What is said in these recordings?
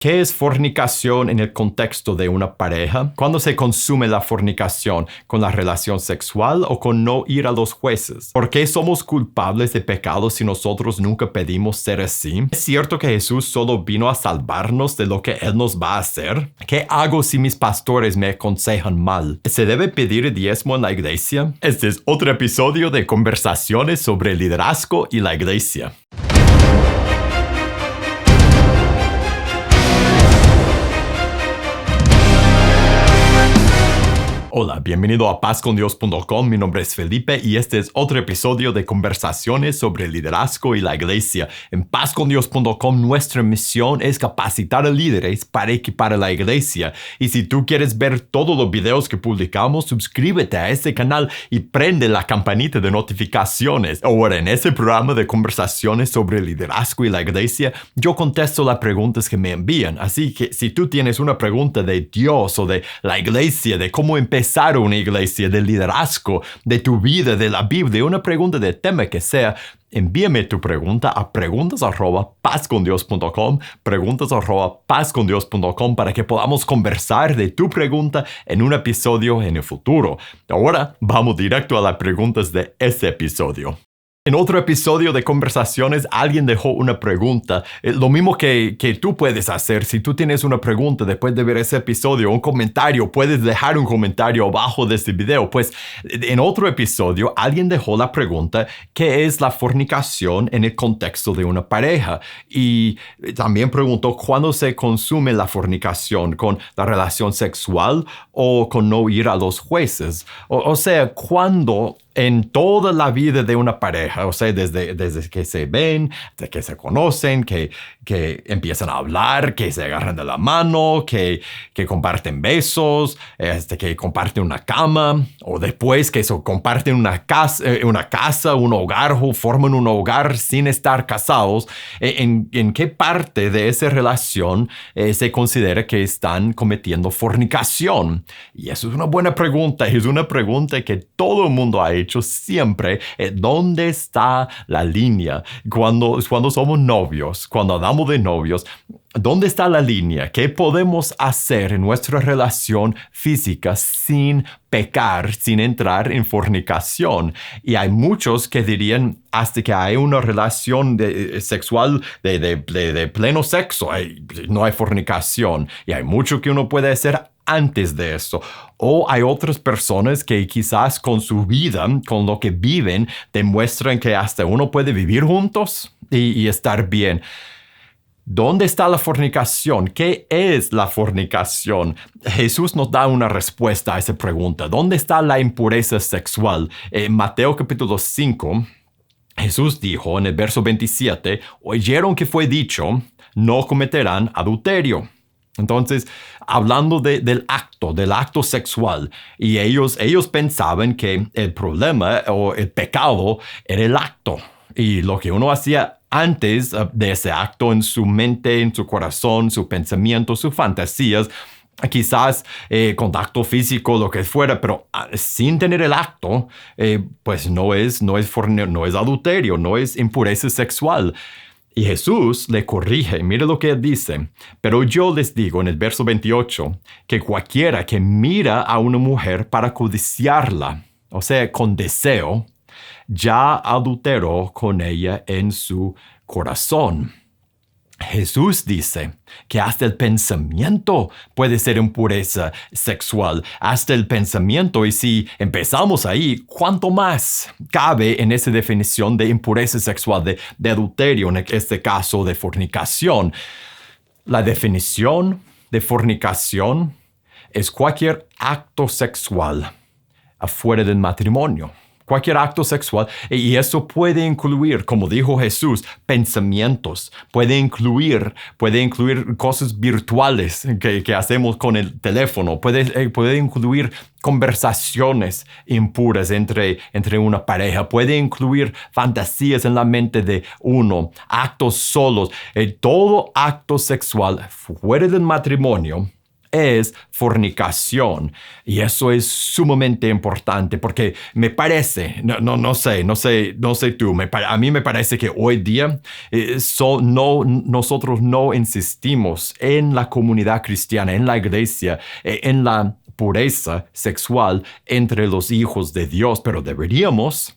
¿Qué es fornicación en el contexto de una pareja? ¿Cuándo se consume la fornicación? ¿Con la relación sexual o con no ir a los jueces? ¿Por qué somos culpables de pecados si nosotros nunca pedimos ser así? ¿Es cierto que Jesús solo vino a salvarnos de lo que Él nos va a hacer? ¿Qué hago si mis pastores me aconsejan mal? ¿Se debe pedir diezmo en la iglesia? Este es otro episodio de Conversaciones sobre liderazgo y la iglesia. Hola, bienvenido a pazcondios.com. Mi nombre es Felipe y este es otro episodio de Conversaciones sobre liderazgo y la iglesia. En pazcondios.com nuestra misión es capacitar a líderes para equipar a la iglesia. Y si tú quieres ver todos los videos que publicamos, suscríbete a este canal y prende la campanita de notificaciones. Ahora, en este programa de Conversaciones sobre liderazgo y la iglesia, yo contesto las preguntas que me envían. Así que si tú tienes una pregunta de Dios o de la iglesia, de cómo empezar una iglesia, de liderazgo, de tu vida, de la Biblia, una pregunta de tema que sea, envíame tu pregunta a preguntas@pazcondios.com, preguntas@pazcondios.com para que podamos conversar de tu pregunta en un episodio en el futuro. Ahora vamos directo a las preguntas de este episodio. En otro episodio de Conversaciones, alguien dejó una pregunta. Lo mismo que tú puedes hacer. Si tú tienes una pregunta después de ver ese episodio, un comentario, puedes dejar un comentario abajo de este video. Pues en otro episodio, alguien dejó la pregunta, ¿qué es la fornicación en el contexto de una pareja? Y también preguntó, ¿cuándo se consume la fornicación? ¿Con la relación sexual o con no ir a los jueces? O sea, ¿cuándo en toda la vida de una pareja, o sea, desde que se ven, de que se conocen, que empiezan a hablar, que se agarran de la mano, que comparten besos, que comparten una cama, o después que comparten una casa, un hogar, o forman un hogar sin estar casados? ¿En qué parte de esa relación se considera que están cometiendo fornicación? Y eso es una buena pregunta, es una pregunta que todo el mundo ha hecho siempre. ¿Dónde está la línea? Cuando somos novios, cuando hablamos de novios, ¿dónde está la línea? ¿Qué podemos hacer en nuestra relación física sin pecar, sin entrar en fornicación? Y hay muchos que dirían, hasta que hay una relación sexual de pleno sexo, no hay fornicación. Y hay mucho que uno puede hacer antes de eso. O hay otras personas que quizás con su vida, con lo que viven, demuestran que hasta uno puede vivir juntos y estar bien. ¿Dónde está la fornicación? ¿Qué es la fornicación? Jesús nos da una respuesta a esa pregunta. ¿Dónde está la impureza sexual? En Mateo capítulo 5, Jesús dijo en el verso 27, oyeron que fue dicho, no cometerán adulterio. Entonces, hablando del acto sexual, y ellos pensaban que el problema o el pecado era el acto. Y lo que uno hacía antes de ese acto en su mente, en su corazón, su pensamiento, sus fantasías, quizás contacto físico, lo que fuera, pero sin tener el acto, pues no es adulterio, no es impureza sexual. Y Jesús le corrige, mire lo que él dice, pero yo les digo en el verso 28, que cualquiera que mira a una mujer para codiciarla, o sea, con deseo, ya adulteró con ella en su corazón. Jesús dice que hasta el pensamiento puede ser impureza sexual, hasta el pensamiento, y si empezamos ahí, ¿cuánto más cabe en esa definición de impureza sexual, de adulterio, en este caso de fornicación? La definición de fornicación es cualquier acto sexual afuera del matrimonio. Cualquier acto sexual, y eso puede incluir, como dijo Jesús, pensamientos, puede incluir cosas virtuales que hacemos con el teléfono, puede incluir conversaciones impuras entre una pareja, puede incluir fantasías en la mente de uno, actos solos. Todo acto sexual fuera del matrimonio es fornicación. Y eso es sumamente importante porque me parece, no sé tú, a mí me parece que hoy día nosotros no insistimos en la comunidad cristiana, en la iglesia, en la pureza sexual entre los hijos de Dios, pero deberíamos,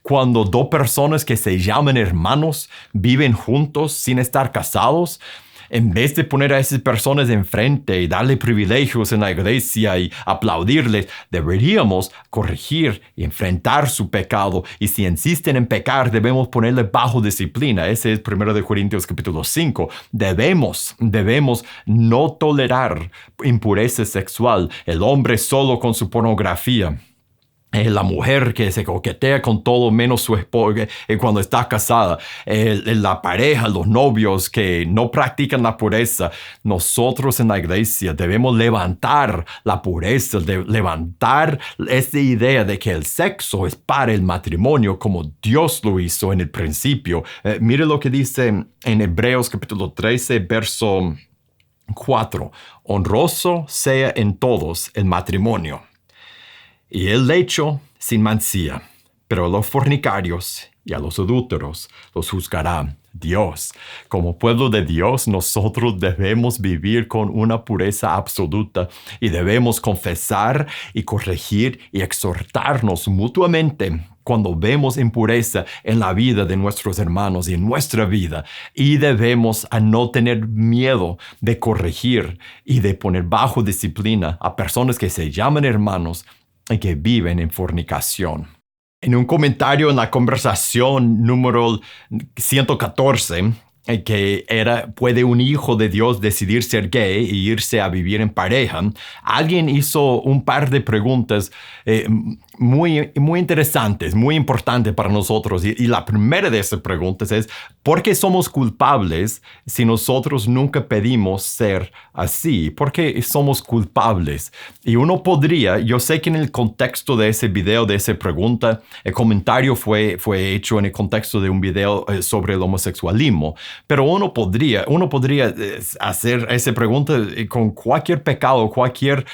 cuando dos personas que se llaman hermanos viven juntos sin estar casados, en vez de poner a esas personas enfrente y darle privilegios en la iglesia y aplaudirles, deberíamos corregir y enfrentar su pecado. Y si insisten en pecar, debemos ponerle bajo disciplina. Ese es 1 Corintios capítulo 5. Debemos no tolerar impureza sexual. El hombre solo con su pornografía. La mujer que se coquetea con todo menos su esposa cuando está casada, la pareja, los novios que no practican la pureza. Nosotros en la iglesia debemos levantar la pureza, levantar esa idea de que el sexo es para el matrimonio como Dios lo hizo en el principio. Mire lo que dice en Hebreos capítulo 13, verso 4. Honroso sea en todos el matrimonio y el lecho sin mancilla, pero a los fornicarios y a los adúlteros los juzgará Dios. Como pueblo de Dios, nosotros debemos vivir con una pureza absoluta y debemos confesar y corregir y exhortarnos mutuamente cuando vemos impureza en la vida de nuestros hermanos y en nuestra vida. Y debemos a no tener miedo de corregir y de poner bajo disciplina a personas que se llaman hermanos y que viven en fornicación. En un comentario en la conversación número 114, ¿puede un hijo de Dios decidir ser gay e irse a vivir en pareja? Alguien hizo un par de preguntas muy interesantes, muy importantes para nosotros. Y la primera de esas preguntas es, ¿por qué somos culpables si nosotros nunca pedimos ser así? ¿Por qué somos culpables? Y uno podría, yo sé que en el contexto de ese video, de esa pregunta, el comentario fue hecho en el contexto de un video sobre el homosexualismo. Pero uno podría hacer esa pregunta con cualquier pecado, cualquier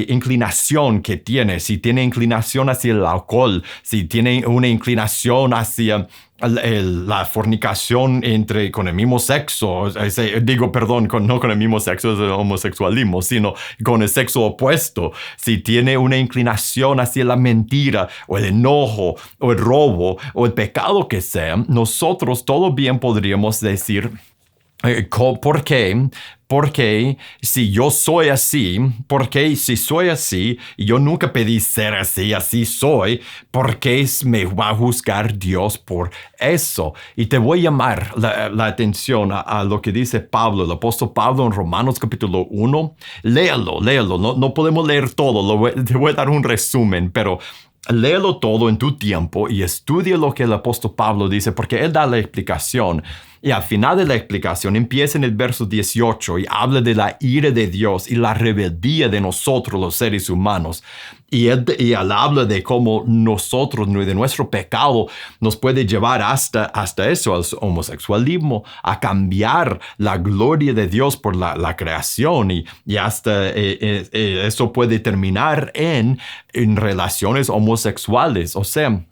inclinación que tiene. Si tiene inclinación hacia el alcohol, si tiene una inclinación hacia la fornicación con el mismo sexo, no con el mismo sexo, es el homosexualismo, sino con el sexo opuesto. Si tiene una inclinación hacia la mentira, o el enojo, o el robo, o el pecado que sea, nosotros todo bien podríamos decir, ¿por qué? Porque si yo soy así, porque si soy así, y yo nunca pedí ser así soy, ¿por qué me va a juzgar Dios por eso? Y te voy a llamar la atención a lo que dice Pablo, el apóstol Pablo en Romanos capítulo 1. Léalo, no podemos leer todo, te voy a dar un resumen, pero léelo todo en tu tiempo y estudia lo que el apóstol Pablo dice, porque él da la explicación. Y al final de la explicación empieza en el verso 18 y habla de la ira de Dios y la rebeldía de nosotros los seres humanos. Y él habla de cómo nosotros, de nuestro pecado, nos puede llevar hasta eso, al homosexualismo, a cambiar la gloria de Dios por la creación. Y hasta eso puede terminar en relaciones homosexuales. O sea,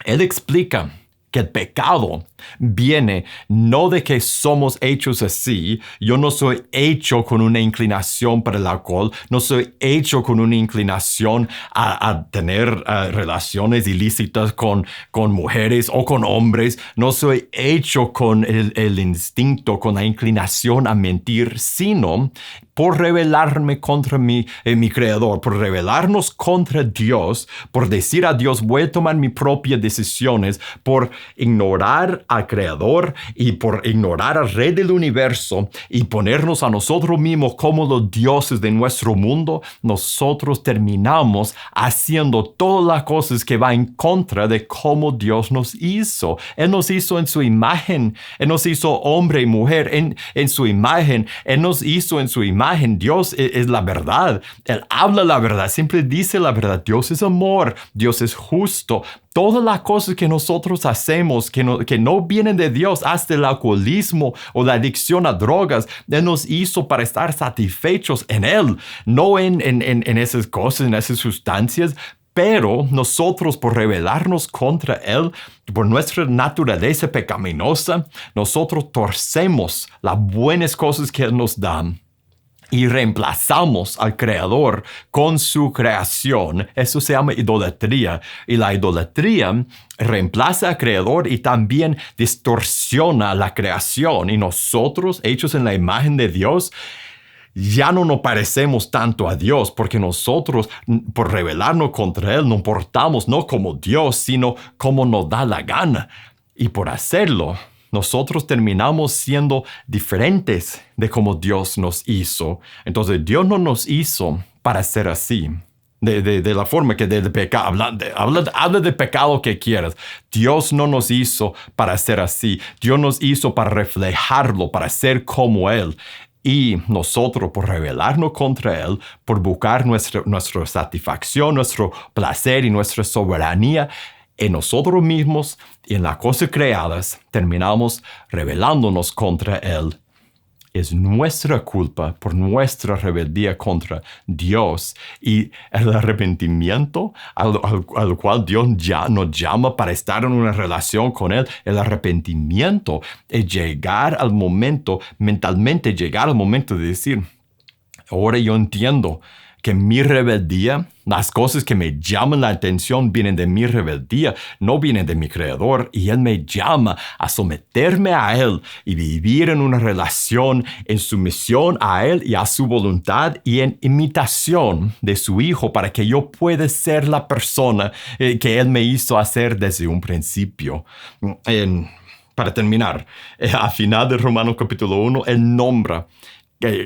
él explica que el pecado viene no de que somos hechos así. Yo no soy hecho con una inclinación para el alcohol, no soy hecho con una inclinación a tener relaciones ilícitas con mujeres o con hombres, no soy hecho con el instinto, con la inclinación a mentir, sino por rebelarme contra mi Creador, por rebelarnos contra Dios, por decir a Dios, voy a tomar mis propias decisiones, por ignorar al Creador y por ignorar al Rey del Universo y ponernos a nosotros mismos como los dioses de nuestro mundo, nosotros terminamos haciendo todas las cosas que van en contra de cómo Dios nos hizo. Él nos hizo en su imagen, Él nos hizo hombre y mujer en su imagen, Él nos hizo en su imagen. Dios es la verdad, Él habla la verdad, siempre dice la verdad. Dios es amor, Dios es justo, Todas las cosas que nosotros hacemos que no vienen de Dios, hasta el alcoholismo o la adicción a drogas, Él nos hizo para estar satisfechos en Él, no en esas cosas, en esas sustancias. Pero nosotros, por rebelarnos contra Él, por nuestra naturaleza pecaminosa, nosotros torcemos las buenas cosas que Él nos da y reemplazamos al Creador con su creación. Eso se llama idolatría. Y la idolatría reemplaza al Creador y también distorsiona la creación. Y nosotros, hechos en la imagen de Dios, ya no nos parecemos tanto a Dios, porque nosotros, por rebelarnos contra Él, nos portamos no como Dios, sino como nos da la gana. Y por hacerlo, nosotros terminamos siendo diferentes de como Dios nos hizo. Entonces, Dios no nos hizo para ser así. De la forma que del pecado, habla de pecado que quieras. Dios no nos hizo para ser así. Dios nos hizo para reflejarlo, para ser como Él. Y nosotros, por rebelarnos contra Él, por buscar nuestra satisfacción, nuestro placer y nuestra soberanía en nosotros mismos y en las cosas creadas, terminamos rebelándonos contra Él. Es nuestra culpa por nuestra rebeldía contra Dios, y el arrepentimiento al cual Dios ya nos llama para estar en una relación con Él. El arrepentimiento es llegar al momento, mentalmente llegar al momento de decir: ahora yo entiendo que mi rebeldía, las cosas que me llaman la atención vienen de mi rebeldía, no vienen de mi Creador, y Él me llama a someterme a Él y vivir en una relación en sumisión a Él y a su voluntad y en imitación de su Hijo, para que yo pueda ser la persona que Él me hizo hacer desde un principio. Para terminar, a final de Romanos capítulo 1, Él nombra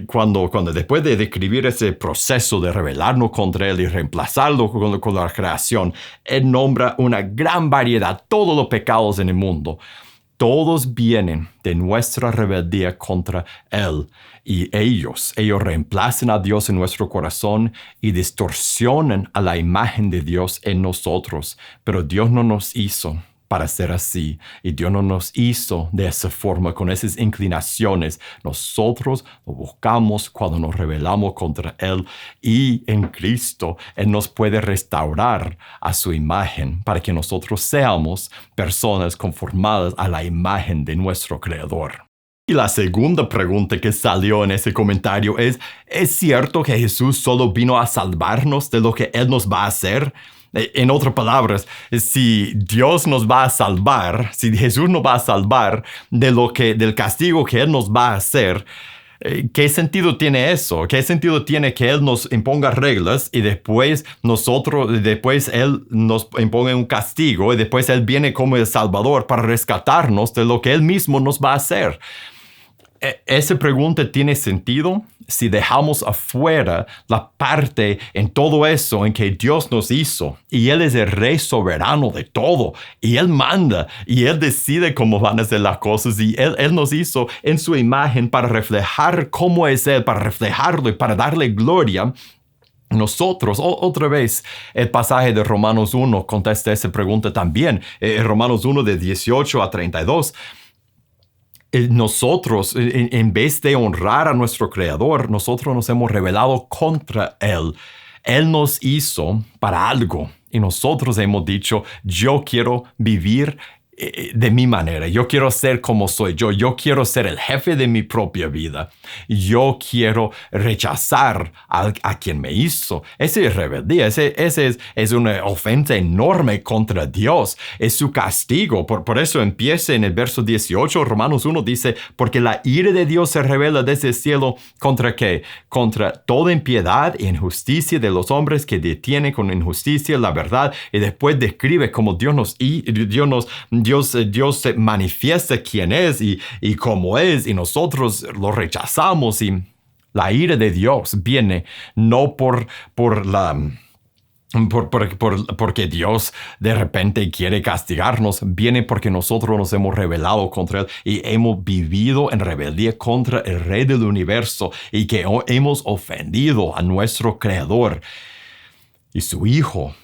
cuando después de describir ese proceso de rebelarnos contra Él y reemplazarlo con la creación, Él nombra una gran variedad, todos los pecados en el mundo. Todos vienen de nuestra rebeldía contra Él, y ellos reemplazan a Dios en nuestro corazón y distorsionan a la imagen de Dios en nosotros. Pero Dios no nos hizo para ser así, y Dios no nos hizo de esa forma, con esas inclinaciones. Nosotros lo buscamos cuando nos rebelamos contra Él, y en Cristo Él nos puede restaurar a su imagen para que nosotros seamos personas conformadas a la imagen de nuestro Creador. Y la segunda pregunta que salió en ese comentario ¿es cierto que Jesús solo vino a salvarnos de lo que Él nos va a hacer? En otras palabras, si Dios nos va a salvar, si Jesús nos va a salvar del castigo que Él nos va a hacer, ¿qué sentido tiene eso? ¿Qué sentido tiene que Él nos imponga reglas y después Él nos imponga un castigo y después Él viene como el Salvador para rescatarnos de lo que Él mismo nos va a hacer? Esa pregunta tiene sentido si dejamos afuera la parte en todo eso en que Dios nos hizo, y Él es el Rey soberano de todo, y Él manda, y Él decide cómo van a ser las cosas, y Él nos hizo en su imagen para reflejar cómo es Él, para reflejarlo y para darle gloria. Nosotros, otra vez, el pasaje de Romanos 1 contesta esa pregunta también. Romanos 1 de 18 a 32. Nosotros, en vez de honrar a nuestro Creador, nosotros nos hemos rebelado contra Él. Él nos hizo para algo, y nosotros hemos dicho: yo quiero vivir de mi manera, yo quiero ser como soy yo quiero ser el jefe de mi propia vida, yo quiero rechazar a quien me hizo. Esa es rebeldía, ese es una ofensa enorme contra Dios, es su castigo. Por eso empieza en el verso 18, Romanos 1 dice: porque la ira de Dios se revela desde el cielo, ¿contra qué? Contra toda impiedad e injusticia de los hombres que detienen con injusticia la verdad. Y después describe cómo Dios se manifiesta quién es y cómo es, y nosotros lo rechazamos. Y la ira de Dios viene no porque Dios de repente quiere castigarnos, viene porque nosotros nos hemos rebelado contra Él y hemos vivido en rebeldía contra el Rey del universo, y que hemos ofendido a nuestro Creador y su Hijo.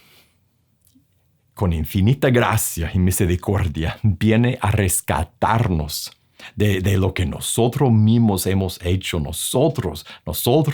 con infinita gracia y misericordia, viene a rescatarnos de lo que nosotros mismos hemos hecho. Nosotros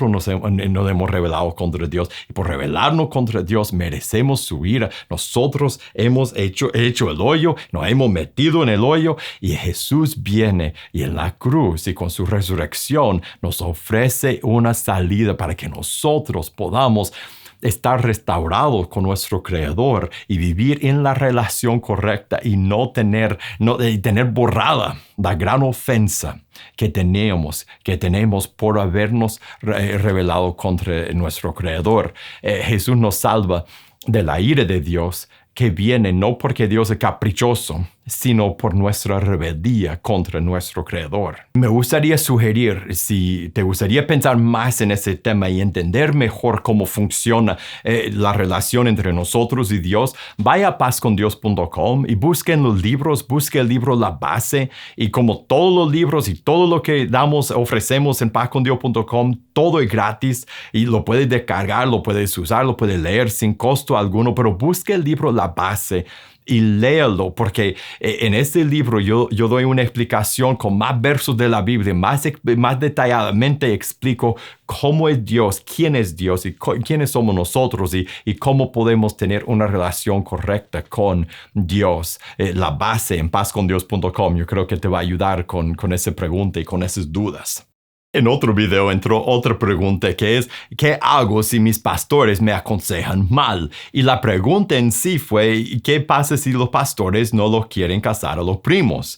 nos hemos rebelado contra Dios. Y por rebelarnos contra Dios merecemos su ira. Nosotros hemos hecho el hoyo, nos hemos metido en el hoyo. Y Jesús viene y en la cruz y con su resurrección nos ofrece una salida para que nosotros podamos estar restaurados con nuestro Creador y vivir en la relación correcta y tener borrada la gran ofensa que tenemos por habernos rebelado contra nuestro Creador. Jesús nos salva de la ira de Dios, que viene no porque Dios es caprichoso, sino por nuestra rebeldía contra nuestro Creador. Me gustaría sugerir, si te gustaría pensar más en ese tema y entender mejor cómo funciona la relación entre nosotros y Dios, vaya a pazcondios.com y busque en los libros, busque el libro La Base, y como todos los libros y todo lo que ofrecemos en pazcondios.com, todo es gratis y lo puedes descargar, lo puedes usar, lo puedes leer sin costo alguno, pero busque el libro La Base y léalo, porque en este libro yo doy una explicación con más versos de la Biblia, más detalladamente explico cómo es Dios y quiénes somos nosotros y cómo podemos tener una relación correcta con Dios. La Base en pazcondios.com, yo creo que te va a ayudar con esa pregunta y con esas dudas. En otro video entró otra pregunta que es, ¿qué hago si mis pastores me aconsejan mal? Y la pregunta en sí fue, ¿qué pasa si los pastores no los quieren casar a los primos?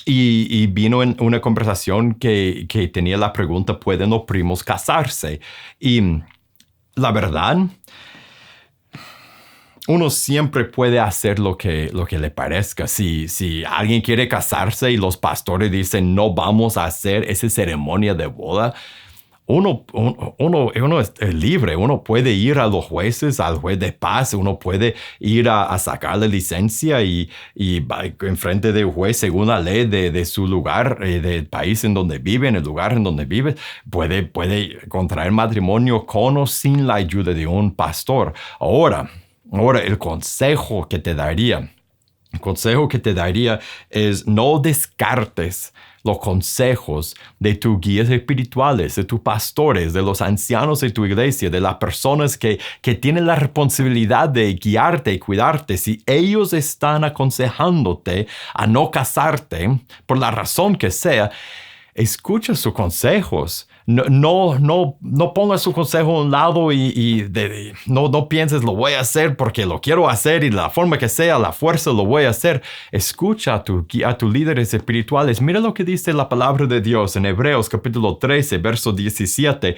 Y vino en una conversación que tenía la pregunta, ¿pueden los primos casarse? Y la verdad, uno siempre puede hacer lo que le parezca. Si alguien quiere casarse y los pastores dicen no vamos a hacer esa ceremonia de boda, uno es libre. Uno puede ir a los jueces, al juez de paz, uno puede ir a sacar la licencia y en frente del juez, según la ley de su lugar, del país en donde vive, en el lugar en donde vive, puede contraer matrimonio con o sin la ayuda de un pastor. Ahora, el consejo que te daría es no descartes los consejos de tus guías espirituales, de tus pastores, de los ancianos de tu iglesia, de las personas que tienen la responsabilidad de guiarte y cuidarte. Si ellos están aconsejándote a no casarte, por la razón que sea, escucha sus consejos. No pongas su consejo a un lado y no pienses lo voy a hacer porque lo quiero hacer y la forma que sea, la fuerza lo voy a hacer. Escucha a tus líderes espirituales. Mira lo que dice la palabra de Dios en Hebreos capítulo 13, verso 17.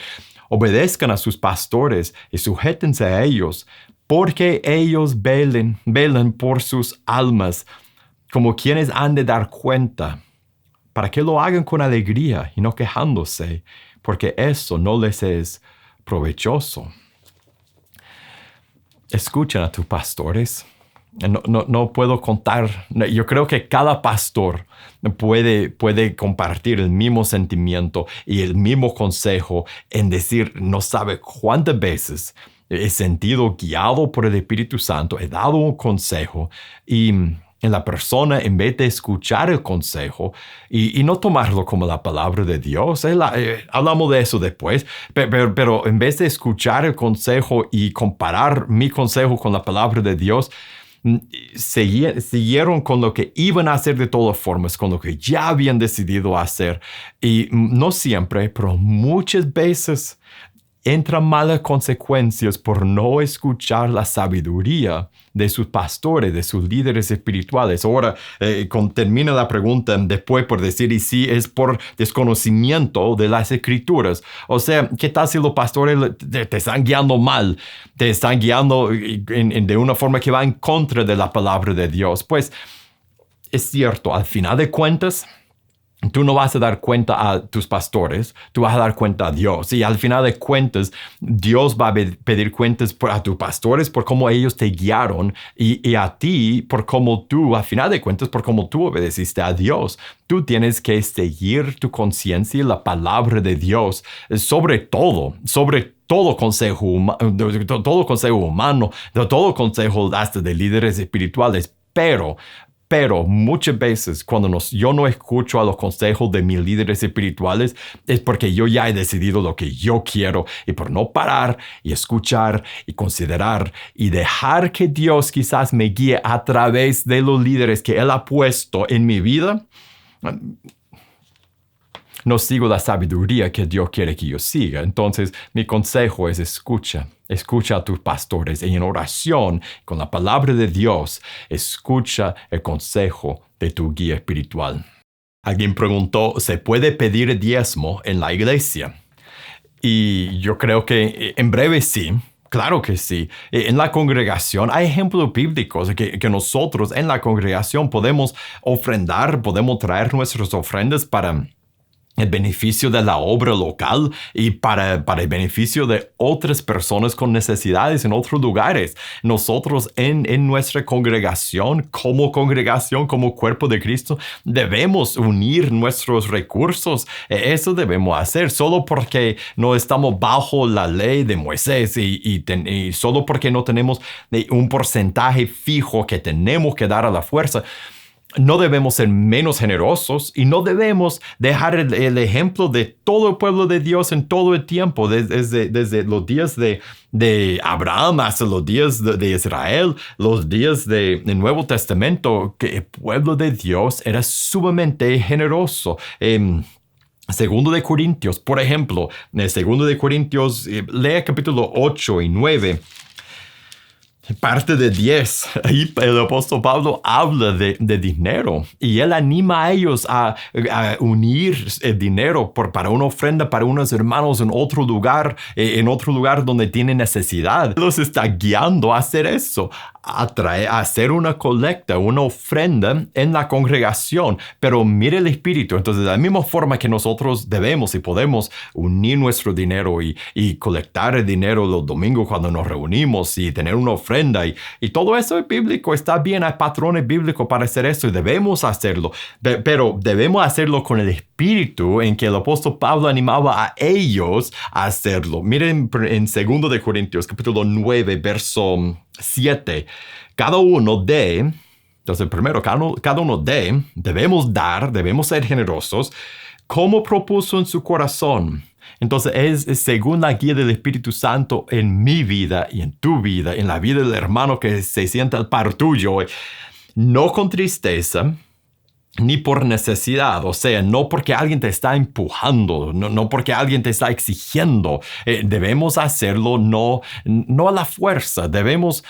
Obedezcan a sus pastores y sujétense a ellos, porque ellos velan por sus almas, como quienes han de dar cuenta, para que lo hagan con alegría y no quejándose, porque eso no les es provechoso. Escuchen a tus pastores. No puedo contar. Yo creo que cada pastor puede compartir el mismo sentimiento y el mismo consejo en decir, no sabe cuántas veces he sentido guiado por el Espíritu Santo, he dado un consejo y en la persona, en vez de escuchar el consejo y no tomarlo como la palabra de Dios, hablamos de eso después, pero en vez de escuchar el consejo y comparar mi consejo con la palabra de Dios, siguieron con lo que iban a hacer de todas formas, con lo que ya habían decidido hacer. Y no siempre, pero muchas veces entran malas consecuencias por no escuchar la sabiduría de sus pastores, de sus líderes espirituales. Ahora, termina la pregunta después por decir, y si es por desconocimiento de las escrituras. O sea, ¿qué tal si los pastores te están guiando mal? Te están guiando de una forma que va en contra de la palabra de Dios. Pues, es cierto, al final de cuentas, Tú no vas a dar cuenta a tus pastores, tú vas a dar cuenta a Dios. Y al final de cuentas, Dios va a pedir cuentas a tus pastores por cómo ellos te guiaron y a ti por cómo tú, al final de cuentas, por cómo tú obedeciste a Dios. Tú tienes que seguir tu conciencia y la palabra de Dios sobre todo consejo, todo consejo humano, todo consejo hasta de líderes espirituales, pero muchas veces cuando yo no escucho a los consejos de mis líderes espirituales es porque yo ya he decidido lo que yo quiero y por no parar y escuchar y considerar y dejar que Dios quizás me guíe a través de los líderes que Él ha puesto en mi vida, no sigo la sabiduría que Dios quiere que yo siga. Entonces, mi consejo es escucha a tus pastores y en oración con la palabra de Dios, escucha el consejo de tu guía espiritual. Alguien preguntó, ¿se puede pedir diezmo en la iglesia? Y yo creo que en breve sí. Claro que sí. En la congregación hay ejemplos bíblicos que nosotros en la congregación podemos ofrendar, podemos traer nuestras ofrendas para el beneficio de la obra local y para el beneficio de otras personas con necesidades en otros lugares. Nosotros en nuestra congregación, como cuerpo de Cristo, debemos unir nuestros recursos. Eso debemos hacer solo porque no estamos bajo la ley de Moisés y solo porque no tenemos un porcentaje fijo que tenemos que dar a la fuerza. No debemos ser menos generosos y no debemos dejar el ejemplo de todo el pueblo de Dios en todo el tiempo, desde los días de Abraham hasta los días de Israel, los días del Nuevo Testamento, que el pueblo de Dios era sumamente generoso. Segundo de Corintios, por ejemplo, Segundo de Corintios, lea capítulo 8 y 9. Parte de 10, ahí el apóstol Pablo habla de dinero y él anima a ellos a unir el dinero para una ofrenda para unos hermanos en otro lugar donde tienen necesidad. Los está guiando a hacer eso, a hacer una colecta, una ofrenda en la congregación. Pero mire el espíritu. Entonces, de la misma forma que nosotros debemos y podemos unir nuestro dinero y colectar el dinero los domingos cuando nos reunimos y tener una ofrenda, y todo eso es bíblico, está bien, hay patrones bíblicos para hacer eso y debemos hacerlo, pero debemos hacerlo con el espíritu en que el apóstol Pablo animaba a ellos a hacerlo. Miren en 2 de Corintios capítulo 9 verso 7, entonces primero cada uno debemos dar, debemos ser generosos como propuso en su corazón. Entonces es según la guía del Espíritu Santo en mi vida y en tu vida, en la vida del hermano que se sienta al par tuyo, no con tristeza ni por necesidad, o sea, no porque alguien te está empujando, no porque alguien te está exigiendo. Debemos hacerlo no a la fuerza. Debemos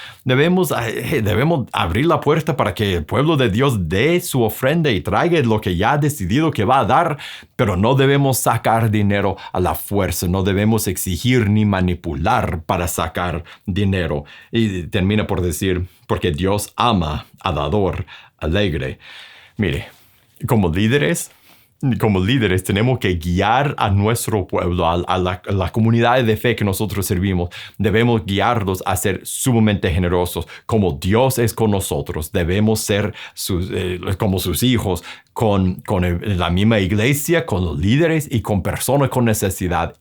abrir la puerta para que el pueblo de Dios dé su ofrenda y traiga lo que ya ha decidido que va a dar, pero no debemos sacar dinero a la fuerza, no debemos exigir ni manipular para sacar dinero. Y termina por decir, porque Dios ama al dador alegre. Mire, como líderes tenemos que guiar a nuestro pueblo, a la comunidad de fe que nosotros servimos. Debemos guiarlos a ser sumamente generosos. Como Dios es con nosotros, debemos ser como sus hijos, con la misma iglesia, con los líderes y con personas con necesidad.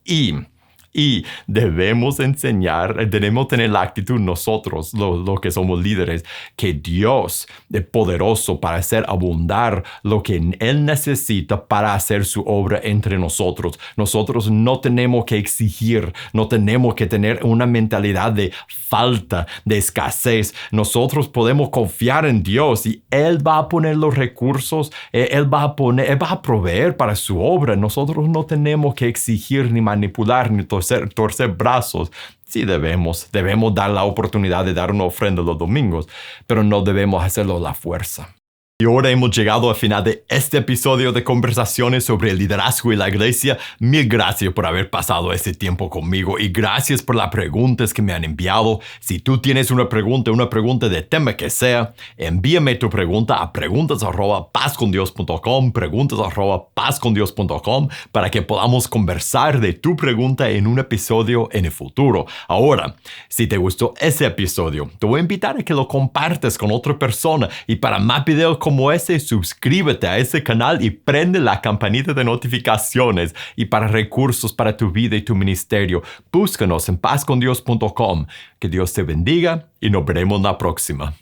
Y debemos debemos tener la actitud nosotros, los que somos líderes, que Dios es poderoso para hacer abundar lo que Él necesita para hacer su obra entre nosotros. Nosotros no tenemos que exigir, no tenemos que tener una mentalidad de falta, de escasez. Nosotros podemos confiar en Dios y Él va a poner los recursos, Él va a proveer para su obra. Nosotros no tenemos que exigir ni manipular ni torcer brazos. Sí debemos dar la oportunidad de dar una ofrenda los domingos, pero no debemos hacerlo a la fuerza. Y ahora hemos llegado al final de este episodio de conversaciones sobre el liderazgo y la iglesia. Mil gracias por haber pasado este tiempo conmigo y gracias por las preguntas que me han enviado. Si tú tienes una pregunta de tema que sea, envíame tu pregunta a preguntas@pazcondios.com, preguntas@pazcondios.com, para que podamos conversar de tu pregunta en un episodio en el futuro. Ahora, si te gustó ese episodio, te voy a invitar a que lo compartas con otra persona y para más videos como ese, suscríbete a ese canal y prende la campanita de notificaciones. Y para recursos para tu vida y tu ministerio, búscanos en pazcondios.com. Que Dios te bendiga y nos veremos la próxima.